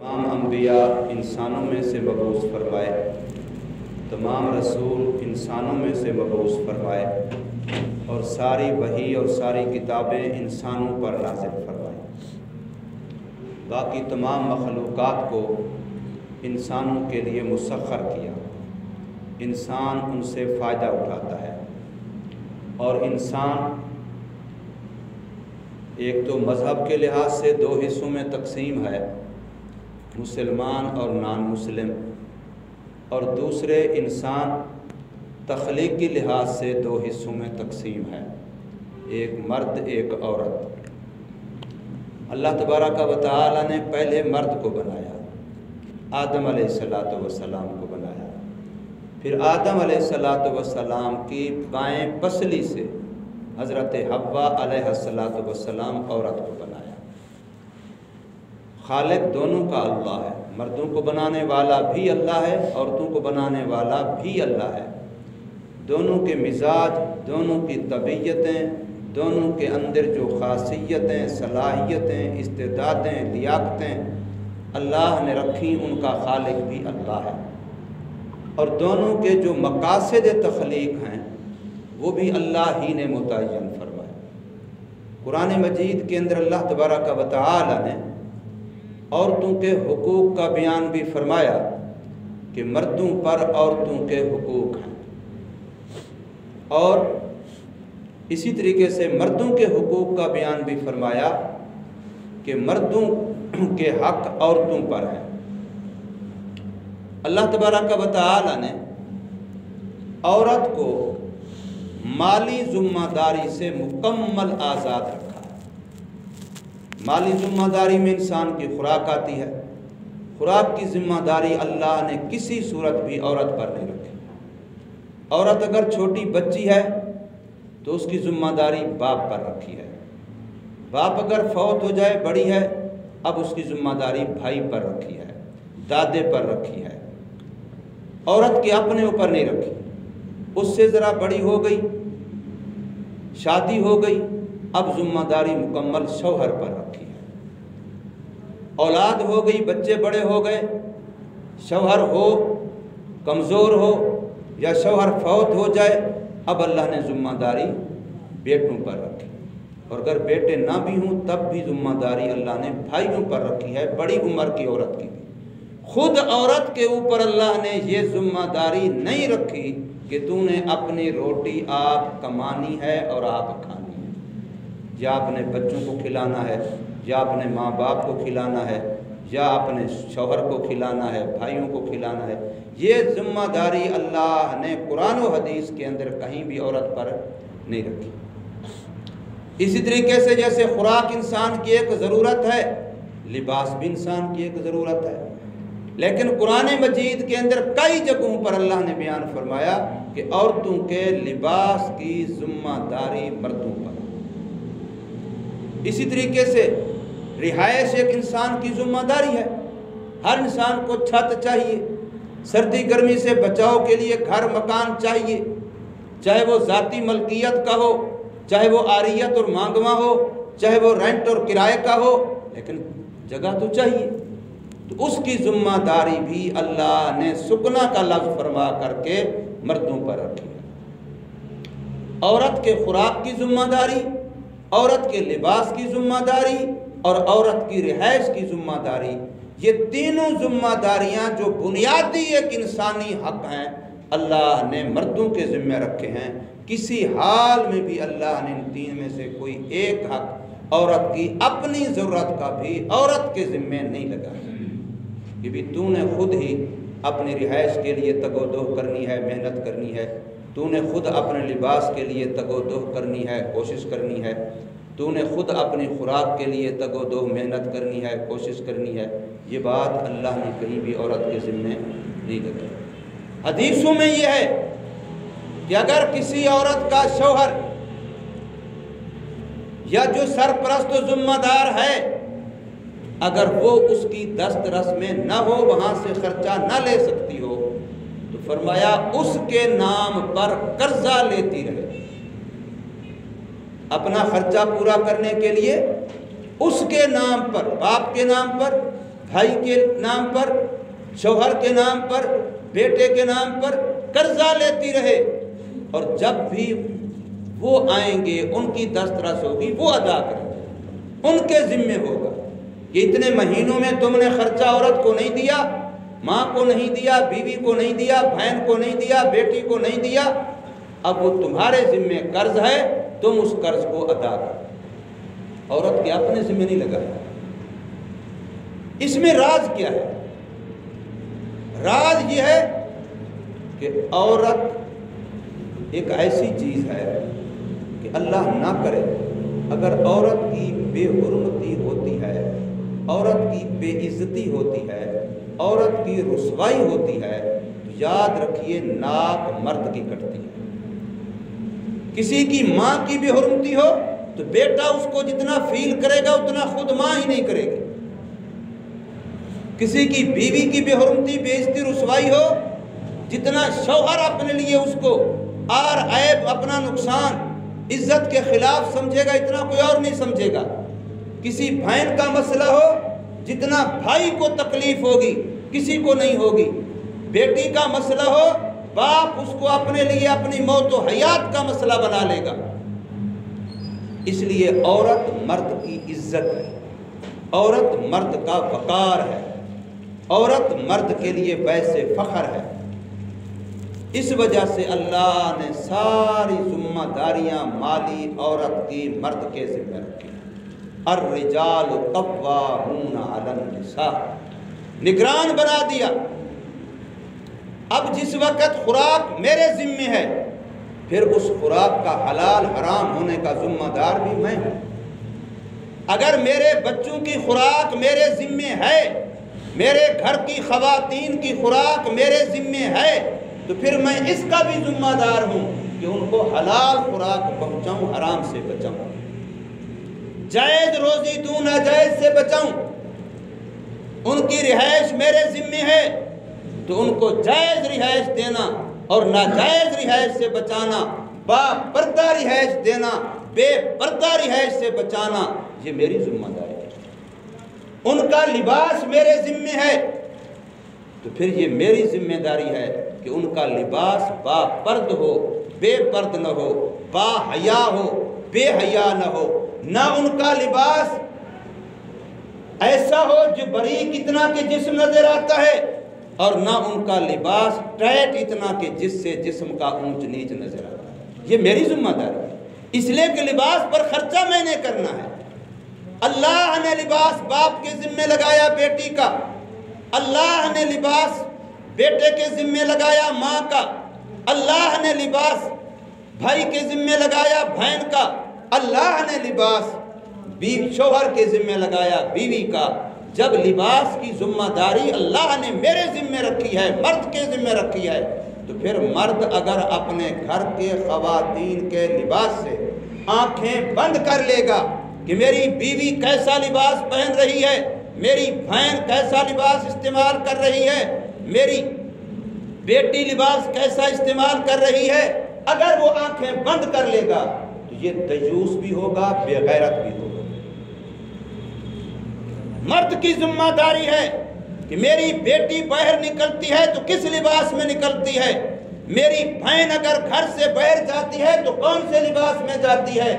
تمام انبیاء انسانوں میں سے مبعوث فرمائے، تمام رسول انسانوں میں سے مبعوث فرمائے، اور ساری وحی اور ساری کتابیں انسانوں پر نازل فرمائے۔ باقی تمام مخلوقات کو انسانوں کے لیے مسخر کیا، انسان ان سے فائدہ اٹھاتا ہے، اور انسان ایک تو مذہب کے لحاظ سے دو حصوں میں تقسیم ہے، مسلمان اور نان مسلم، اور دوسرے انسان تخلیقی لحاظ سے دو حصوں میں تقسیم ہے، ایک مرد ایک عورت۔ اللہ تبارک و تعالی نے پہلے مرد کو بنایا، آدم علیہ السلام کو بنایا، پھر آدم علیہ السلام کی بائیں پسلی سے حضرت حوا علیہ السلام عورت کو بنایا۔ خالق دونوں کا اللہ ہے، مردوں کو بنانے والا بھی اللہ ہے، عورتوں کو بنانے والا بھی اللہ ہے۔ دونوں کے مزاج، دونوں کی طبیعتیں، دونوں کے اندر جو خاصیتیں، صلاحیتیں، استعدادیں، لیاقتیں اللہ نے رکھی، ان کا خالق بھی اللہ ہے، اور دونوں کے جو مقاصد تخلیق ہیں وہ بھی اللہ ہی نے متعین فرمائے۔ قرآن مجید کے اندر اللہ تبارک و تعالی نے عورتوں کے حقوق کا بیان بھی فرمایا کہ مردوں پر عورتوں کے حقوق ہیں، اور اسی طریقے سے مردوں کے حقوق کا بیان بھی فرمایا کہ مردوں کے حق عورتوں پر ہیں۔ اللہ تبارک و تعالی نے عورت کو مالی ذمہ داری سے مکمل آزاد رکھا۔ مالی ذمہ داری میں انسان کی خوراک آتی ہے، خوراک کی ذمہ داری اللہ نے کسی صورت بھی عورت پر نہیں رکھی۔ عورت اگر چھوٹی بچی ہے تو اس کی ذمہ داری باپ پر رکھی ہے، باپ اگر فوت ہو جائے بڑی ہے، اب اس کی ذمہ داری بھائی پر رکھی ہے، دادے پر رکھی ہے، عورت کے اپنے اوپر نہیں رکھی۔ اس سے ذرا بڑی ہو گئی، شادی ہو گئی، اب ذمہ داری مکمل شوہر پر رکھی ہے۔ اولاد ہو گئی، بچے بڑے ہو گئے، شوہر ہو کمزور ہو یا شوہر فوت ہو جائے، اب اللہ نے ذمہ داری بیٹوں پر رکھی، اور اگر بیٹے نہ بھی ہوں تب بھی ذمہ داری اللہ نے بھائیوں پر رکھی ہے، بڑی عمر کی عورت کی بھی۔ خود عورت کے اوپر اللہ نے یہ ذمہ داری نہیں رکھی کہ تو نے اپنی روٹی آپ کمانی ہے اور آپ کھانی ہے، یا اپنے بچوں کو کھلانا ہے، یا اپنے ماں باپ کو کھلانا ہے، یا اپنے شوہر کو کھلانا ہے، بھائیوں کو کھلانا ہے۔ یہ ذمہ داری اللہ نے قرآن و حدیث کے اندر کہیں بھی عورت پر نہیں رکھی۔ اسی طریقے سے جیسے خوراک انسان کی ایک ضرورت ہے، لباس بھی انسان کی ایک ضرورت ہے، لیکن قرآن مجید کے اندر کئی جگہوں پر اللہ نے بیان فرمایا کہ عورتوں کے لباس کی ذمہ داری مردوں پر۔ اسی طریقے سے رہائش ایک انسان کی ذمہ داری ہے، ہر انسان کو چھت چاہیے، سردی گرمی سے بچاؤ کے لیے گھر مکان چاہیے، چاہے وہ ذاتی ملکیت کا ہو، چاہے وہ عاریت اور مانگواں ہو، چاہے وہ رینٹ اور کرائے کا ہو، لیکن جگہ تو چاہیے۔ تو اس کی ذمہ داری بھی اللہ نے سکنا کا لفظ فرما کر کے مردوں پر رکھی ہے۔ عورت کے خوراک کی ذمہ داری، عورت کے لباس کی ذمہ داری، اور عورت کی رہائش کی ذمہ داری، یہ تینوں ذمہ داریاں جو بنیادی ایک انسانی حق ہیں اللہ نے مردوں کے ذمہ رکھے ہیں۔ کسی حال میں بھی اللہ نے ان تین میں سے کوئی ایک حق عورت کی اپنی ضرورت کا بھی عورت کے ذمہ نہیں لگایا کہ بھی تو نے خود ہی اپنی رہائش کے لیے تگ و دو کرنی ہے، محنت کرنی ہے، تو نے خود اپنے لباس کے لیے تگ و دو کرنی ہے، کوشش کرنی ہے، تو نے خود اپنی خوراک کے لیے تگ و دو محنت کرنی ہے، کوشش کرنی ہے۔ یہ بات اللہ نے کہیں بھی عورت کے ذمہ نہیں لگائی۔ حدیثوں میں یہ ہے کہ اگر کسی عورت کا شوہر یا جو سرپرست و ذمہ دار ہے، اگر وہ اس کی دسترس میں نہ ہو، وہاں سے خرچہ نہ لے سکتی ہو، تو فرمایا اس کے نام پر قرضہ لیتی رہے، اپنا خرچہ پورا کرنے کے لیے اس کے نام پر، باپ کے نام پر بھائی کے نام پر، شوہر کے نام پر، بیٹے کے نام پر قرضہ لیتی رہے، اور جب بھی وہ آئیں گے ان کی دسترس ہوگی وہ ادا کریں، ان کے ذمے ہوگا کہ اتنے مہینوں میں تم نے خرچہ عورت کو نہیں دیا، ماں کو نہیں دیا، بیوی کو نہیں دیا، بہن کو نہیں دیا، بیٹی کو نہیں دیا، اب وہ تمہارے ذمے قرض ہے، تم اس قرض کو ادا کرو۔ عورت کے اپنے ذمے نہیں لگا ہے۔ اس میں راز کیا ہے؟ راز یہ ہے کہ عورت ایک ایسی چیز ہے کہ اللہ نہ کرے اگر عورت کی بے حرمتی ہوتی ہے، عورت کی بے عزتی ہوتی ہے، عورت کی رسوائی ہوتی ہے، تو یاد رکھیے ناک مرد کی کٹتی ہے۔ کسی کی ماں کی بے حرمتی ہو تو بیٹا اس کو جتنا فیل کرے گا اتنا خود ماں ہی نہیں کرے گی۔ کسی کی بیوی کی بے حرمتی، بے عزتی، رسوائی ہو، جتنا شوہر اپنے لیے اس کو آر عیب، اپنا نقصان عزت کے خلاف سمجھے گا اتنا کوئی اور نہیں سمجھے گا۔ کسی بہن کا مسئلہ ہو، جتنا بھائی کو تکلیف ہوگی کسی کو نہیں ہوگی۔ بیٹی کا مسئلہ ہو، باپ اس کو اپنے لیے اپنی موت و حیات کا مسئلہ بنا لے گا۔ اس لیے عورت مرد کی عزت ہے، عورت مرد کا وقار ہے، عورت مرد کے لیے باعث فخر ہے۔ اس وجہ سے اللہ نے ساری ذمہ داریاں مالی عورت کی مرد کے ذمہ رکھی۔ الرجال قوامون علی النساء، نگران بنا دیا۔ اب جس وقت خوراک میرے ذمہ ہے، پھر اس خوراک کا حلال حرام ہونے کا ذمہ دار بھی میں ہوں۔ اگر میرے بچوں کی خوراک میرے ذمہ ہے، میرے گھر کی خواتین کی خوراک میرے ذمہ ہے، تو پھر میں اس کا بھی ذمہ دار ہوں کہ ان کو حلال خوراک پہنچاؤں، حرام سے بچاؤں، جائز روزی دوں، ناجائز سے بچاؤں۔ ان کی رہائش میرے ذمہ ہے تو ان کو جائز رہائش دینا اور ناجائز رہائش سے بچانا، با پردہ رہائش دینا، بے پردہ رہائش سے بچانا، یہ میری ذمہ داری ہے۔ ان کا لباس میرے ذمہ ہے تو پھر یہ میری ذمہ داری ہے کہ ان کا لباس با پرد ہو، بے پرد نہ ہو، با حیا ہو، بے حیا نہ ہو۔ نہ ان کا لباس ایسا ہو جو باریک اتنا کہ جسم نظر آتا ہے، اور نہ ان کا لباس ٹائٹ اتنا کہ جس سے جسم کا اونچ نیچ نظر آتا ہے۔ یہ میری ذمہ داری ہے، اس لیے کہ لباس پر خرچہ میں نے کرنا ہے۔ اللہ نے لباس باپ کے ذمہ لگایا بیٹی کا، اللہ نے لباس بیٹے کے ذمہ لگایا ماں کا، اللہ نے لباس بھائی کے ذمہ لگایا بہن کا، اللہ نے لباس شوہر کے ذمہ لگایا بیوی کا۔ جب لباس کی ذمہ داری اللہ نے میرے ذمہ رکھی ہے، مرد کے ذمہ رکھی ہے، تو پھر مرد اگر اپنے گھر کے خواتین کے لباس سے آنکھیں بند کر لے گا کہ میری بیوی کیسا لباس پہن رہی ہے، میری بہن کیسا لباس استعمال کر رہی ہے، میری بیٹی لباس کیسا استعمال کر رہی ہے، اگر وہ آنکھیں بند کر لے گا تو یہ دیوس بھی ہوگا، بے غیرت بھی ہوگا۔ مرد کی ذمہ داری ہے کہ میری بیٹی باہر نکلتی ہے تو کس لباس میں نکلتی ہے، میری بہن اگر گھر سے باہر جاتی ہے تو کون سے لباس میں جاتی ہے،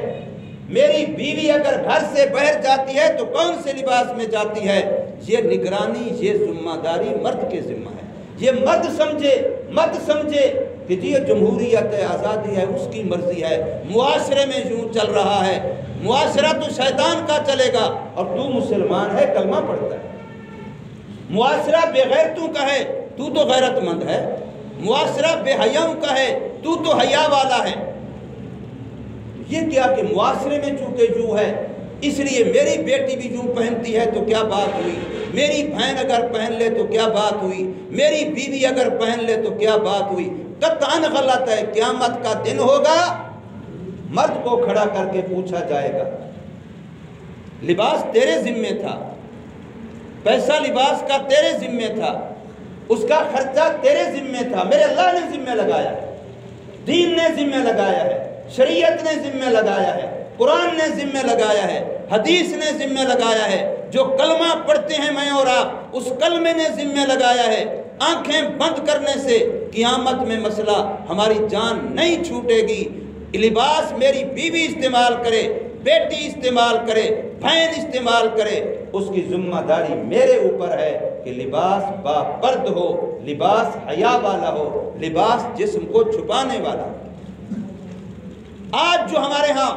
میری بیوی اگر گھر سے باہر جاتی ہے تو کون سے لباس میں جاتی ہے۔ یہ نگرانی، یہ ذمہ داری مرد کے ذمہ ہے۔ یہ مرد سمجھے کہ یہ جمہوریت ہے، آزادی ہے، اس کی مرضی ہے، معاشرے میں یوں چل رہا ہے، معاشرہ تو شیطان کا چلے گا اور تو مسلمان ہے، کلمہ پڑھتا ہے۔ معاشرہ بے غیرتوں کا ہے، تو غیرت مند ہے۔ معاشرہ بے حیاؤں کا ہے، تو حیا والا ہے۔ یہ کیا کہ معاشرے میں چونکہ یوں ہے، اس لیے میری بیٹی بھی یوں پہنتی ہے تو کیا بات ہوئی، میری بہن اگر پہن لے تو کیا بات ہوئی، میری بیوی اگر پہن لے تو کیا بات ہوئی۔ قطعاً غلط ہے۔ قیامت کا دن ہوگا، مرد کو کھڑا کر کے پوچھا جائے گا، لباس تیرے ذمہ تھا، پیسہ لباس کا تیرے ذمہ تھا، اس کا خرچہ تیرے ذمہ تھا، میرے اللہ نے ذمہ لگایا ہے، دین نے ذمہ لگایا ہے، شریعت نے ذمہ لگایا ہے، قرآن نے ذمہ لگایا ہے، حدیث نے ذمہ لگایا ہے، جو کلمہ پڑھتے ہیں میں اور آپ، اس کلمے نے ذمہ لگایا ہے۔ آنکھیں بند کرنے سے قیامت میں مسئلہ ہماری جان نہیں چھوٹے گی۔ لباس میری بیوی استعمال کرے، بیٹی استعمال کرے، بہن استعمال کرے، اس کی ذمہ داری میرے اوپر ہے کہ لباس باپرد ہو، لباس حیا والا ہو، لباس جسم کو چھپانے والا ہو۔ آج جو ہمارے ہاں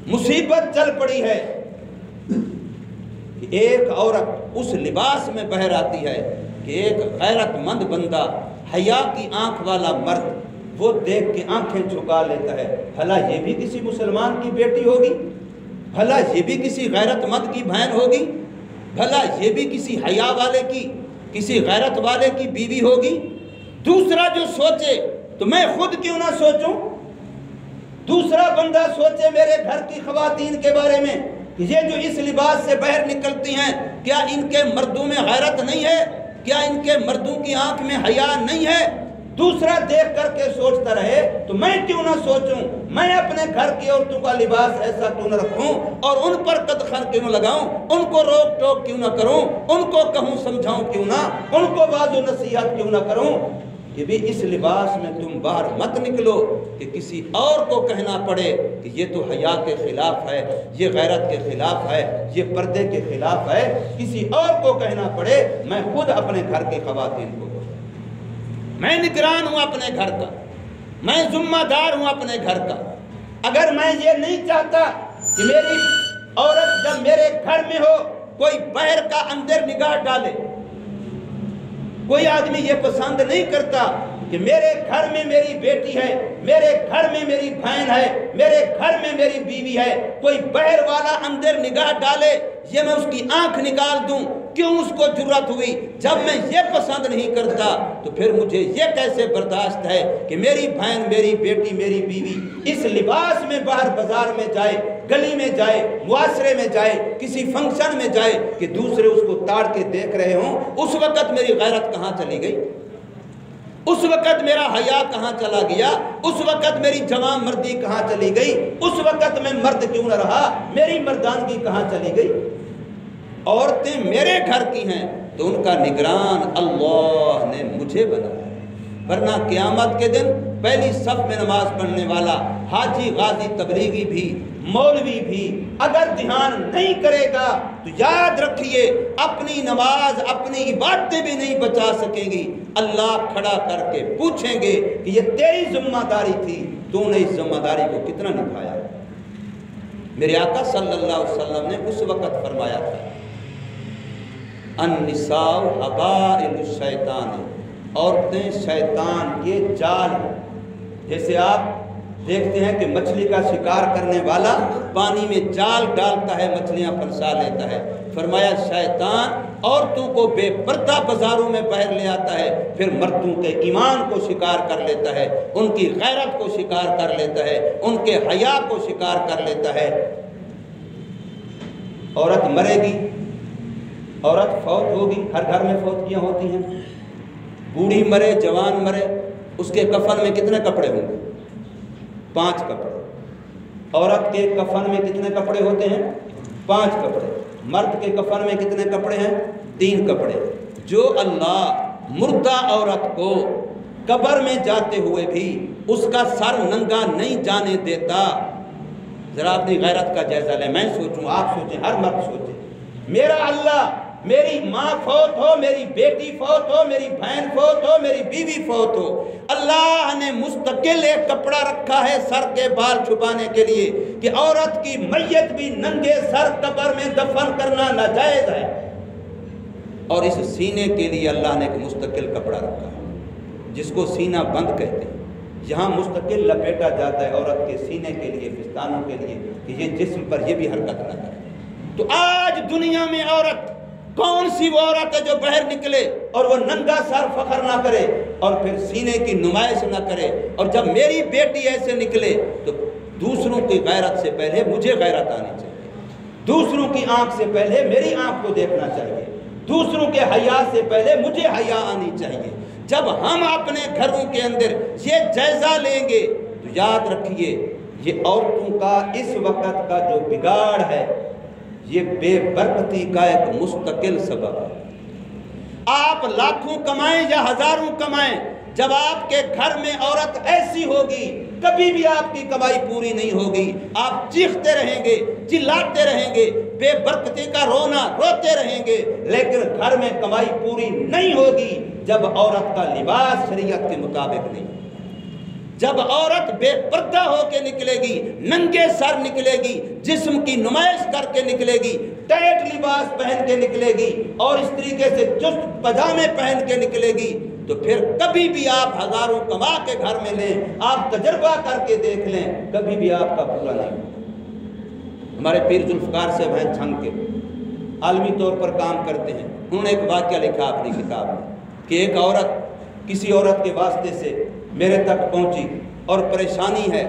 مصیبت چل پڑی ہے کہ ایک عورت اس لباس میں بہر آتی ہے کہ ایک غیرت مند بندہ، حیا کی آنکھ والا مرد، وہ دیکھ کے آنکھیں جھکا لیتا ہے۔ بھلا یہ بھی کسی مسلمان کی بیٹی ہوگی؟ بھلا یہ بھی کسی غیرت مند کی بہن ہوگی؟ بھلا یہ بھی کسی حیا والے کی، کسی غیرت والے کی بیوی ہوگی؟ دوسرا جو سوچے تو میں خود کیوں نہ سوچوں؟ دوسرا بندہ سوچے میرے گھر کی خواتین کے بارے میں کہ یہ جو اس لباس سے باہر نکلتی ہیں، کیا ان کے مردوں میں غیرت نہیں ہے؟ کیا ان کے مردوں کی آنکھ میں حیا نہیں ہے؟ دوسرا دیکھ کر کے سوچتا رہے تو میں کیوں نہ سوچوں؟ میں اپنے گھر کی عورتوں کا لباس ایسا کیوں نہ رکھوں اور ان پر قدخن کیوں نہ لگاؤں؟ ان کو روک ٹوک کیوں نہ کروں؟ ان کو کہوں سمجھاؤں کیوں نہ؟ ان کو واعظ و نصیحت کیوں نہ کروں کہ بھی اس لباس میں تم باہر مت نکلو کہ کسی اور کو کہنا پڑے کہ یہ تو حیا کے خلاف ہے، یہ غیرت کے خلاف ہے، یہ پردے کے خلاف ہے، کسی اور کو کہنا پڑے۔ میں خود اپنے گھر کی خواتین کو، میں نگران ہوں اپنے گھر کا، میں ذمہ دار ہوں اپنے گھر کا۔ اگر میں یہ نہیں چاہتا کہ میری عورت جب میرے گھر میں ہو کوئی باہر کا اندر نگاہ ڈالے، کوئی آدمی یہ پسند نہیں کرتا کہ میرے گھر میں میری بیٹی ہے، میرے گھر میں میری بہن ہے، میرے گھر میں میری بیوی ہے، کوئی باہر والا اندر نگاہ ڈالے، یہ میں اس کی آنکھ نکال دوں۔ کیوں اس کو جرأت ہوئی؟ جب میں یہ پسند نہیں کرتا تو پھر مجھے یہ کیسے برداشت ہے کہ میری بہن، میری بیٹی، میری بیوی اس لباس میں باہر بازار میں جائے، گلی میں جائے، معاشرے میں جائے، کسی فنکشن میں جائے کہ دوسرے اس کو تاڑ کے دیکھ رہے ہوں؟ اس وقت میری غیرت کہاں چلی گئی؟ اس وقت میرا حیا کہاں چلا گیا؟ اس وقت میری جوان مردی کہاں چلی گئی؟ اس وقت میں مرد کیوں نہ رہا؟ میری مردانگی کہاں چلی گئی؟ عورتیں میرے گھر کی ہیں تو ان کا نگران اللہ نے مجھے بنایا، ورنہ قیامت کے دن پہلی صف میں نماز پڑھنے والا حاجی، غازی، تبلیغی بھی، مولوی بھی اگر دھیان نہیں کرے گا تو یاد رکھیے اپنی نماز، اپنی عبادتیں بھی نہیں بچا سکیں گی۔ اللہ کھڑا کر کے پوچھیں گے کہ یہ تیری ذمہ داری تھی، تو نے اس ذمہ داری کو کتنا نبھایا؟ میرے آقا صلی اللہ علیہ وسلم نے اس وقت فرمایا تھا، النساء حبائل الشیطان، عورتیں شیطان کے جال ہیں۔ جیسے آپ دیکھتے ہیں کہ مچھلی کا شکار کرنے والا پانی میں جال ڈالتا ہے، مچھلیاں پھنسا لیتا ہے۔ فرمایا شیطان عورتوں کو بے پردہ بازاروں میں باہر لے آتا ہے، پھر مردوں کے ایمان کو شکار کر لیتا ہے، ان کی غیرت کو شکار کر لیتا ہے، ان کے حیا کو شکار کر لیتا ہے۔ عورت مرے گی، عورت فوت ہوگی، ہر گھر میں فوتیاں ہوتی ہیں، بوڑھی مرے، جوان مرے، اس کے کفن میں کتنے کپڑے ہوں گے؟ 5 کپڑے۔ عورت کے کفن میں کتنے کپڑے ہوتے ہیں؟ 5 کپڑے۔ مرد کے کفن میں کتنے کپڑے ہیں؟ 3 کپڑے۔ جو اللہ مردہ عورت کو قبر میں جاتے ہوئے بھی اس کا سر ننگا نہیں جانے دیتا، ذرا اپنی غیرت کا جائزہ لیں۔ میں سوچوں، آپ سوچیں، ہر مرد سوچے، میرا اللہ، میری ماں فوت ہو، میری بیٹی فوت ہو، میری بہن فوت ہو، میری بیوی فوت ہو، اللہ نے مستقل ایک کپڑا رکھا ہے سر کے بال چھپانے کے لیے کہ عورت کی میت بھی ننگے سر قبر میں دفن کرنا ناجائز ہے، اور اس سینے کے لیے اللہ نے ایک مستقل کپڑا رکھا ہے جس کو سینہ بند کہتے ہیں۔ یہاں مستقل لپیٹا جاتا ہے عورت کے سینے کے لیے، پستانوں کے لیے، کہ یہ جسم پر یہ بھی حرکت نہ کرے۔ تو آج دنیا میں عورت کون سی وہ عورت ہے جو باہر نکلے اور وہ ننگا سر فخر نہ کرے اور پھر سینے کی نمائش نہ کرے؟ اور جب میری بیٹی ایسے نکلے تو دوسروں کی غیرت سے پہلے مجھے غیرت آنی چاہیے، دوسروں کی آنکھ سے پہلے میری آنکھ کو دیکھنا چاہیے، دوسروں کے حیا سے پہلے مجھے حیا آنی چاہیے۔ جب ہم اپنے گھروں کے اندر یہ جائزہ لیں گے تو یاد رکھیے یہ عورتوں کا اس وقت کا جو بگاڑ ہے، یہ بے برکتی کا ایک مستقل سبب ہے۔ آپ لاکھوں کمائیں یا ہزاروں کمائیں، جب آپ کے گھر میں عورت ایسی ہوگی کبھی بھی آپ کی کمائی پوری نہیں ہوگی۔ آپ چیختے رہیں گے، چلاتے رہیں گے، بے برکتی کا رونا روتے رہیں گے، لیکن گھر میں کمائی پوری نہیں ہوگی جب عورت کا لباس شریعت کے مطابق نہیں، جب عورت بے پردہ ہو کے نکلے گی، ننگے سر نکلے گی، جسم کی نمائش کر کے نکلے گی، ٹائٹ لباس پہن کے نکلے گی اور اس طریقے سے چست پجامے پہن کے نکلے گی، تو پھر کبھی بھی آپ ہزاروں کما کے گھر میں لیں، آپ تجربہ کر کے دیکھ لیں، کبھی بھی آپ کا پورا نہیں ہوگا۔ ہمارے پیر ذوالفقار صاحب ہیں چھنگ کے، عالمی طور پر کام کرتے ہیں، انہوں نے ایک واقعہ لکھا اپنی کتاب میں کہ ایک عورت کسی عورت کے واسطے سے میرے تک پہنچی اور پریشانی ہے،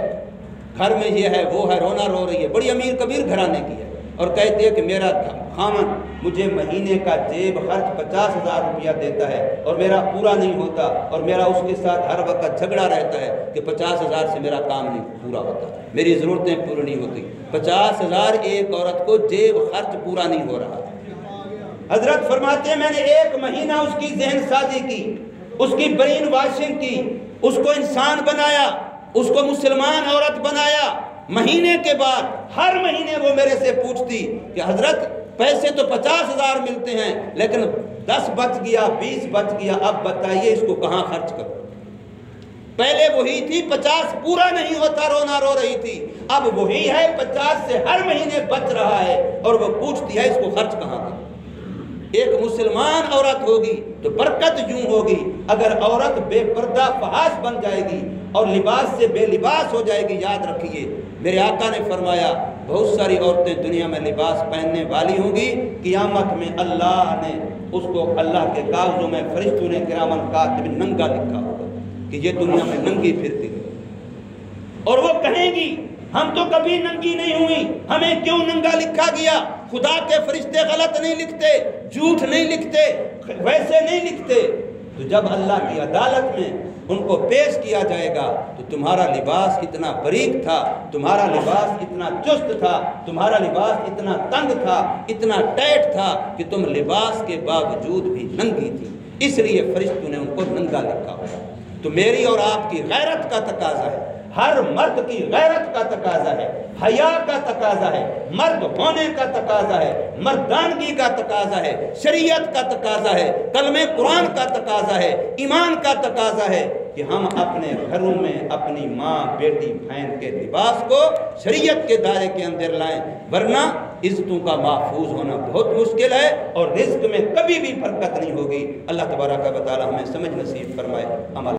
گھر میں یہ ہے وہ ہے، رونا رو رہی ہے، بڑی امیر کبیر گھرانے کی ہے، اور کہتی ہے کہ میرا خامن مجھے مہینے کا جیب خرچ 50,000 روپیہ دیتا ہے اور میرا پورا نہیں ہوتا، اور میرا اس کے ساتھ ہر وقت جھگڑا رہتا ہے کہ 50,000 سے میرا کام نہیں پورا ہوتا، میری ضرورتیں پوری نہیں ہوتی۔ 50,000 ایک عورت کو جیب خرچ پورا نہیں ہو رہا۔ حضرت فرماتے ہیں میں نے ایک مہینہ اس کی ذہن سازی کی، اس کی برین واشنگ کی، اس کو انسان بنایا، اس کو مسلمان عورت بنایا۔ مہینے کے بعد ہر مہینے وہ میرے سے پوچھتی کہ حضرت پیسے تو 50,000 ملتے ہیں لیکن 10 بچ گیا، 20 بچ گیا، اب بتائیے اس کو کہاں خرچ کروں۔ پہلے وہی تھی 50 پورا نہیں ہوتا رونا رو رہی تھی، اب وہی ہے 50 سے ہر مہینے بچ رہا ہے اور وہ پوچھتی ہے اس کو خرچ کہاں کروں۔ ایک مسلمان عورت ہوگی تو برکت یوں ہوگی، اگر عورت بے پردہ فحاش بن جائے گی اور لباس سے بے لباس ہو جائے گی، یاد رکھیے میرے آقا نے فرمایا بہت ساری عورتیں دنیا میں لباس پہننے والی ہوں گی، قیامت میں اللہ نے اس کو اللہ کے کاغذوں میں فرشتوں نے کرامن کاتب ننگا لکھا ہوگا کہ یہ دنیا میں ننگی پھرتی ہے، اور وہ کہیں گی ہم تو کبھی ننگی نہیں ہوئی، ہمیں کیوں ننگا لکھا گیا؟ خدا کے فرشتے غلط نہیں لکھتے، جھوٹ نہیں لکھتے، ویسے نہیں لکھتے۔ تو جب اللہ کی عدالت میں ان کو پیش کیا جائے گا تو تمہارا لباس اتنا باریک تھا، تمہارا لباس اتنا چست تھا، تمہارا لباس اتنا تنگ تھا، اتنا ٹائٹ تھا کہ تم لباس کے باوجود بھی ننگی تھی، اس لیے فرشتوں نے ان کو ننگا لکھا ہوگا۔ تو میری اور آپ کی غیرت کا تقاضا ہے، ہر مرد کی غیرت کا تقاضا ہے، حیا کا تقاضا ہے، مرد ہونے کا تقاضا ہے، مردانگی کا تقاضا ہے، شریعت کا تقاضا ہے، کلمہ قرآن کا تقاضا ہے، ایمان کا تقاضا ہے کہ ہم اپنے گھروں میں اپنی ماں بیٹی بہن کے لباس کو شریعت کے دائرے کے اندر لائیں، ورنہ عزتوں کا محفوظ ہونا بہت مشکل ہے اور رزق میں کبھی بھی برکت نہیں ہوگی۔ اللہ تبارک و تعالی ہمیں سمجھ نصیب فرمائے، عمل